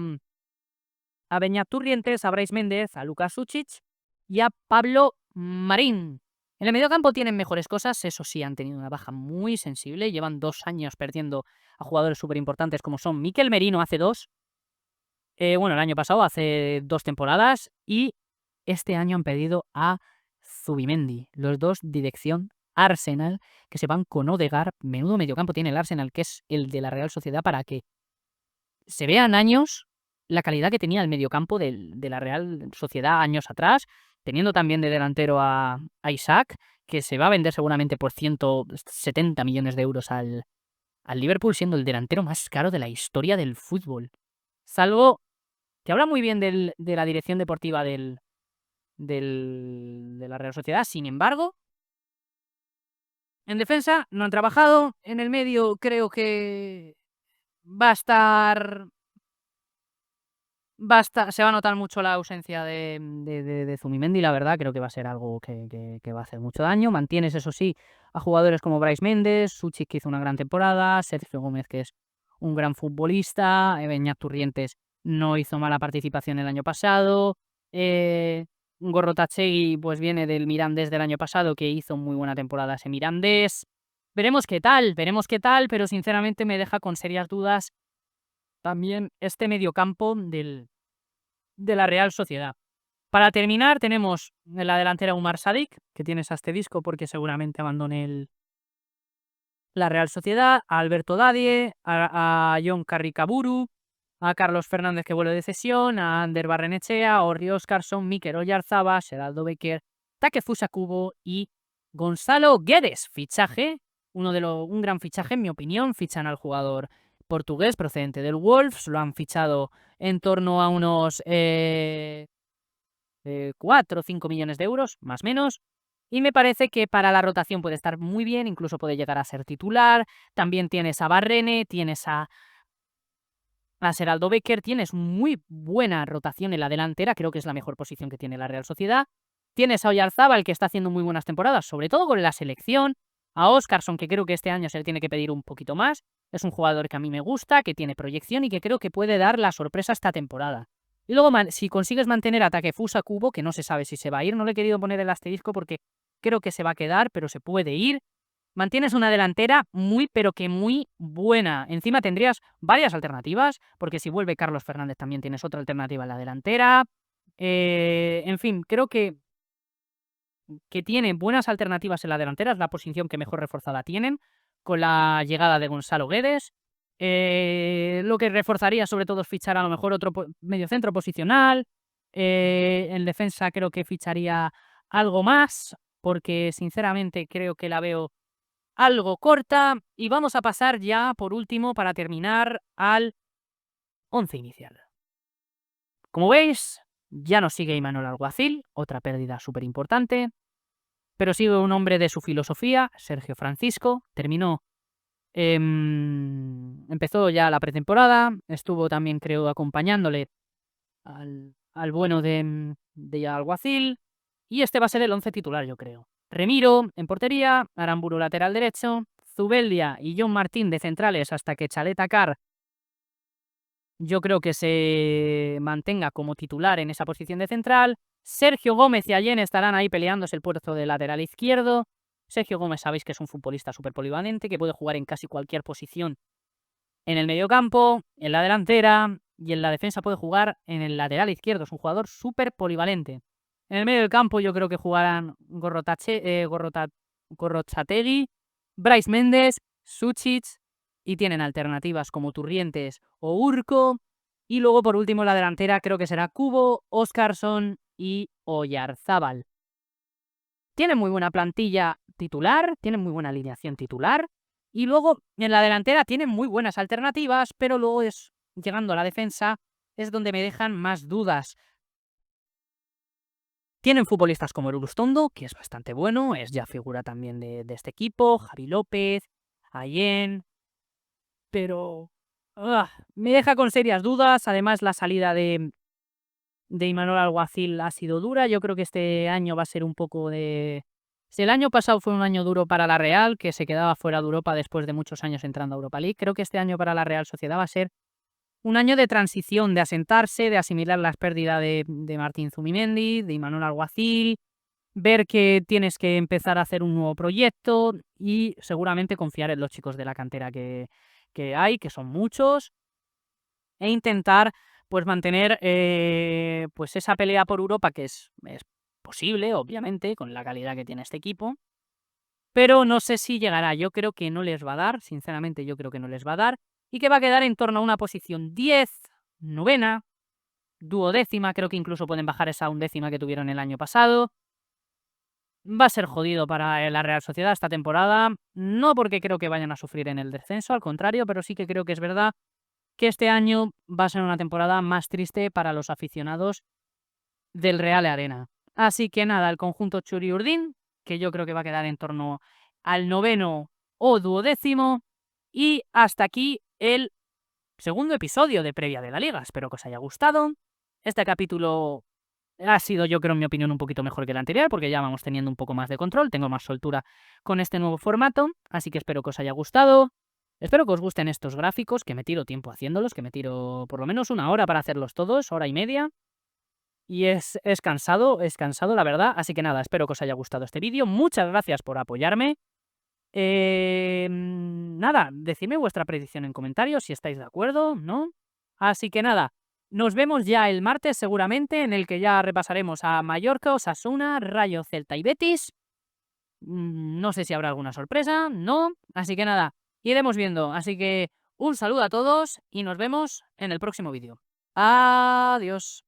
Beñat Turrientes, a Brais Méndez, a Lucas Sucic y a Pablo Marín. En el mediocampo tienen mejores cosas, eso sí, han tenido una baja muy sensible, llevan 2 años perdiendo a jugadores súper importantes como son Mikel Merino hace 2, Bueno, el año pasado, hace 2 temporadas, y este año han pedido a Zubimendi, los dos dirección Arsenal, que se van con Odegaard. Menudo mediocampo tiene el Arsenal, que es el de la Real Sociedad, para que se vean años la calidad que tenía el mediocampo de la Real Sociedad años atrás, teniendo también de delantero a Isaac, que se va a vender seguramente por 170 millones de euros al Liverpool, siendo el delantero más caro de la historia del fútbol. Salvo que habla muy bien de la dirección deportiva de la Real Sociedad. Sin embargo, en defensa no han trabajado. En el medio creo que va a estar... se va a notar mucho la ausencia de Zubimendi, la verdad. Creo que va a ser algo que va a hacer mucho daño. Mantienes, eso sí, a jugadores como Brais Méndez, Suchik, que hizo una gran temporada, Sergio Gómez, que es un gran futbolista, Beñat Turrientes no hizo mala participación el año pasado, Gorrotxategi pues viene del Mirandés del año pasado, que hizo muy buena temporada ese Mirandés. Veremos qué tal, pero sinceramente me deja con serias dudas también este mediocampo de la Real Sociedad. Para terminar, tenemos en la delantera Umar Sadik, que tienes a este disco porque seguramente abandone la Real Sociedad, a Alberto Dadie, a John Carricaburu, a Carlos Fernández, que vuelve de cesión, a Ander Barrenechea, a Orri Oscarson, Mikel Oyarzabal, Geraldo Becker, Takefusa Kubo y Gonzalo Guedes. Fichaje, un gran fichaje, en mi opinión. Fichan al jugador portugués procedente del Wolves, lo han fichado en torno a unos 4 o 5 millones de euros, más o menos. Y me parece que para la rotación puede estar muy bien, incluso puede llegar a ser titular. También tienes a Barrene, tienes a Geraldo Becker, tienes muy buena rotación en la delantera, creo que es la mejor posición que tiene la Real Sociedad. Tienes a Oyarzabal, que está haciendo muy buenas temporadas, sobre todo con la selección. A Oscarson, que creo que este año se le tiene que pedir un poquito más. Es un jugador que a mí me gusta, que tiene proyección y que creo que puede dar la sorpresa esta temporada. Y luego, si consigues mantener a Takefusa Kubo, que no se sabe si se va a ir, no le he querido poner el asterisco porque creo que se va a quedar, pero se puede ir. Mantienes una delantera muy, pero que muy buena. Encima tendrías varias alternativas, porque si vuelve Carlos Fernández también tienes otra alternativa en la delantera. En fin, creo que tiene buenas alternativas en la delantera, es la posición que mejor reforzada tienen, con la llegada de Gonzalo Guedes. Lo que reforzaría sobre todo es fichar a lo mejor otro mediocentro posicional. En defensa creo que ficharía algo más, porque sinceramente creo que la veo algo corta. Y vamos a pasar ya, por último, para terminar, al 11 inicial. Como veis, ya no sigue Imanol Alguacil, otra pérdida súper importante, pero sigue un hombre de su filosofía, Sergio Francisco. Empezó ya la pretemporada, estuvo también, creo, acompañándole al bueno de Alguacil, y este va a ser el 11 titular, yo creo. Remiro en portería, Aramburu lateral derecho, Zubeldia y John Martín de centrales hasta que Chaleta Carr yo creo que se mantenga como titular en esa posición de central. Sergio Gómez y Allen estarán ahí peleándose el puesto de lateral izquierdo. Sergio Gómez sabéis que es un futbolista súper polivalente, que puede jugar en casi cualquier posición en el mediocampo, en la delantera y en la defensa puede jugar en el lateral izquierdo. Es un jugador súper polivalente. En el medio del campo yo creo que jugarán Gorrotxategi, Brais Méndez, Suchik, y tienen alternativas como Turrientes o Urco. Y luego, por último, la delantera creo que será Kubo, Oscarson y Oyarzabal. Tienen muy buena plantilla titular, tienen muy buena alineación titular. Y luego, en la delantera tienen muy buenas alternativas, pero luego llegando a la defensa, es donde me dejan más dudas. Tienen futbolistas como Urustondo, que es bastante bueno, es ya figura también de este equipo, Javi López, Allen, pero me deja con serias dudas. Además, la salida de Imanol Alguacil ha sido dura. Yo creo que este año va a ser un poco de... Si el año pasado fue un año duro para la Real, que se quedaba fuera de Europa después de muchos años entrando a Europa League, creo que este año para la Real Sociedad va a ser un año de transición, de asentarse, de asimilar las pérdidas de Martín Zubimendi, de Imanol Alguacil, ver que tienes que empezar a hacer un nuevo proyecto y seguramente confiar en los chicos de la cantera que hay, que son muchos, e intentar pues mantener pues esa pelea por Europa, que es posible, obviamente, con la calidad que tiene este equipo, pero no sé si llegará. Yo creo que no les va a dar, sinceramente yo creo que no les va a dar, y que va a quedar en torno a una posición 10, novena, duodécima, creo que incluso pueden bajar esa undécima que tuvieron el año pasado. Va a ser jodido para la Real Sociedad esta temporada, no porque creo que vayan a sufrir en el descenso, al contrario, pero sí que creo que es verdad que este año va a ser una temporada más triste para los aficionados del Real Arena. Así que nada, el conjunto Churi-Urdin, que yo creo que va a quedar en torno al noveno o duodécimo. Y hasta aquí el segundo episodio de Previa de la Liga. Espero que os haya gustado. Este capítulo ha sido, yo creo, en mi opinión, un poquito mejor que el anterior, porque ya vamos teniendo un poco más de control, tengo más soltura con este nuevo formato, así que espero que os haya gustado. Espero que os gusten estos gráficos, que me tiro tiempo haciéndolos, que me tiro por lo menos una hora para hacerlos todos, hora y media. Y es cansado, la verdad. Así que nada, espero que os haya gustado este vídeo. Muchas gracias por apoyarme. Nada, decidme vuestra predicción en comentarios si estáis de acuerdo, ¿no? Así que nada, nos vemos ya el martes seguramente, en el que ya repasaremos a Mallorca, Osasuna, Rayo, Celta y Betis. No sé si habrá alguna sorpresa, ¿no? Así que nada, iremos viendo. Así que un saludo a todos y nos vemos en el próximo vídeo. Adiós.